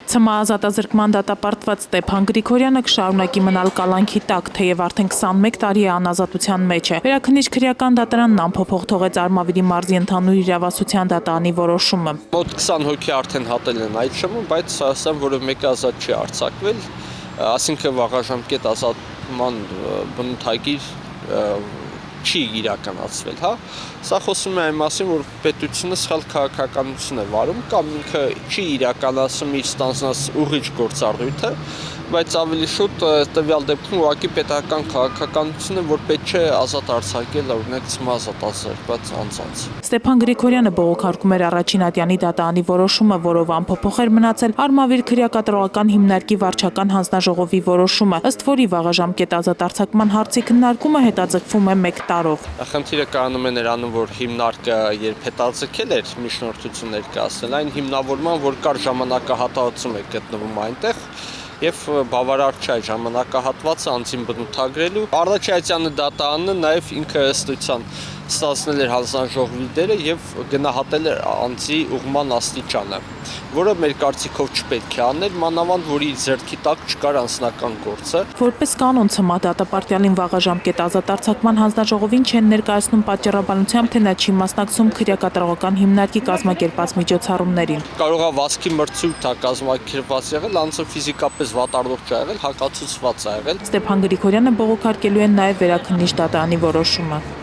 ՑՄԱ ազատազրկման դատապարտված Ստեփան Գրիգորյանը կշարունակի մնալ կալանքի տակ, թեև արդեն 21 տարի է անազատության մեջ է։ Վերաքննիչ քրեական դատարանն անփոփոխ թողեց Արմավիրի մարզի ընդհանուր իրավասության դատարանի որոշումը։ Մոտ 20 հոգի արդեն հատել են այդ շրջանում, բայց ասեմ, որ մեկը ազատ չի արձակվել, ասինքն վաղաժամկետ ազատման բնութագիր չի իրականացվել, հա։ Սա խոսում է այն մասին, որ պետությունը սխալ քաղաքականություն է վարում կամ ինքը չի իրականացնում իր ստանձնած ուղիղ գործառույթը, բայց ավելի շուտ տվյալ դեպքում ուղղակի պետական քաղաքականությունը, որ պետք չէ ազատ արձակել օրինակ ՑՄԱ ազատազրկված անձանց։ Ստեփան Գրիգորյանը բողոքարկում էր առաջին ատյանի դատարանի որոշումը, որով անփոփոխ էր մնացել Արմավիր քրեակատարողական հիմնարկի վարչական հանձնաժողովի որոշումը, ըստ որի վաղաժամկետ ազատ արձակման հարցի քննարկումը հետաձգվում է 1 տարով։ Խնդիրը կայանում է նրանում, որ հիմնարկը երբ հետաձգել էր միջնորդություն ներկայացնել, այն հիմնավորման, որ կար ժամանակահատվածում է գտնվում այնտեղ, եւ բավարար չէ ժամանակահատվածը անձին բնութագրելու։ Առաջայցյանը դատարանը նաեւ ինքը ըստության ստացնել էր հանձնաժողովի դերը եւ գնահատել էր անձի ուղղման աստիճանը, որը մեր կարծիքով չպետք է անել, մանավանդ որի ձեռքի տակ չկար անձնական գործը։ Որպես կանոն ՑՄԱ դատապարտյալին վաղաժամկետ ազատ արձակման հանձնաժողովին չեն ներկայացնում պատճառաբանությամբ, թե նա չի մասնակցում քրեակատարողական հիմնարկի կազմակերպած միջոցառումներին։ Կարող է վազքի մրցույթ կազմակերպված եղել, անձը ֆիզիկապես վատառողջ ա եղել, հակացուցված ա եղել։ Ստեփան Գրիգորյանը բողոքարկելու է նաև վերաքննիչ դատարանի որոշումը։